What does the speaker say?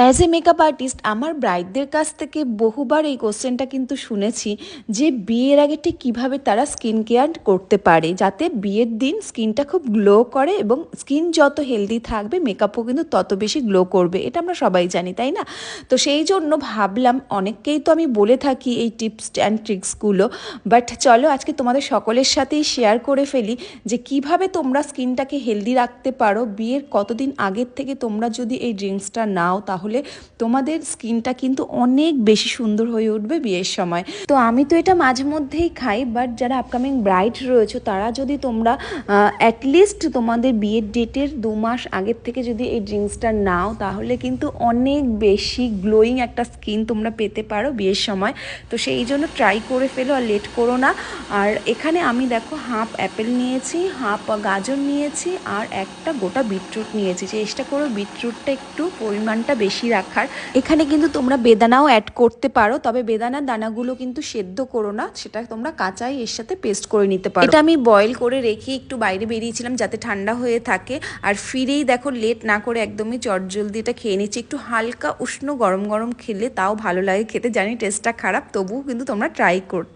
As a makeup artist আমার ব্রাইডদের কাছ থেকে বহুবার এই কোশ্চেনটা কিন্তু শুনেছি যে বিয়ের আগে ঠিক কীভাবে তারা স্কিন কেয়ার করতে পারে যাতে বিয়ের দিন স্কিনটা খুব গ্লো করে, এবং স্কিন যত হেলদি থাকবে মেকআপও কিন্তু তত বেশি গ্লো করবে। এটা আমরা সবাই জানি, তাই না? তো সেই জন্য ভাবলাম, অনেককেই তো আমি বলে থাকি এই টিপস অ্যান্ড ট্রিক্সগুলো, বাট চলো আজকে তোমাদের সকলের সাথেই শেয়ার করে ফেলি যে কিভাবে তোমরা স্কিনটাকে হেলদি রাখতে পারো। বিয়ের কতদিন আগের থেকে তোমরা যদি এই ড্রিঙ্কসটা নাও তাহলে তোমাদের স্কিনটা কিন্তু অনেক বেশি সুন্দর হয়ে উঠবে বিয়ের সময়। তো আমি তো এটা মাঝে মধ্যেই খাই, বাট যারা আপকামিং ব্রাইড রয়েছে তারা যদি তোমরা অ্যাটলিস্ট তোমাদের বিয়ের ডেটের 2 মাস আগের থেকে যদি এই ড্রিঙ্কসটা নাও তাহলে কিন্তু অনেক বেশি গ্লোয়িং একটা স্কিন তোমরা পেতে পারো বিয়ের সময়। তো সেই জন্য ট্রাই করে ফেলো আর লেট করো না। আর এখানে আমি দেখো হাফ অ্যাপেল নিয়েছি, হাফ গাজর নিয়েছি, আর একটা গোটা বিটরুট নিয়েছি। চেষ্টা করো বিটরুটটা একটু পরিমাণটা বেশি রাখার। এখানে কিন্তু তোমরা বেদানাও অ্যাড করতে পারো, তবে বেদানার দানাগুলো কিন্তু সেদ্ধ করো না, সেটা তোমরা কাঁচাই এর সাথে পেস্ট করে নিতে পারো। এটা আমি বয়েল করে রেখে একটু বাইরে বেরিয়েছিলাম যাতে ঠান্ডা হয়ে থাকে, আর ফিরেই দেখো লেট না করে একদমই চটজলদি এটা খেয়ে নিচ্ছি। একটু হালকা উষ্ণ গরম গরম খেলে তাও ভালো লাগে খেতে। জানি টেস্টটা খারাপ, তবুও কিন্তু তোমরা ট্রাই করো।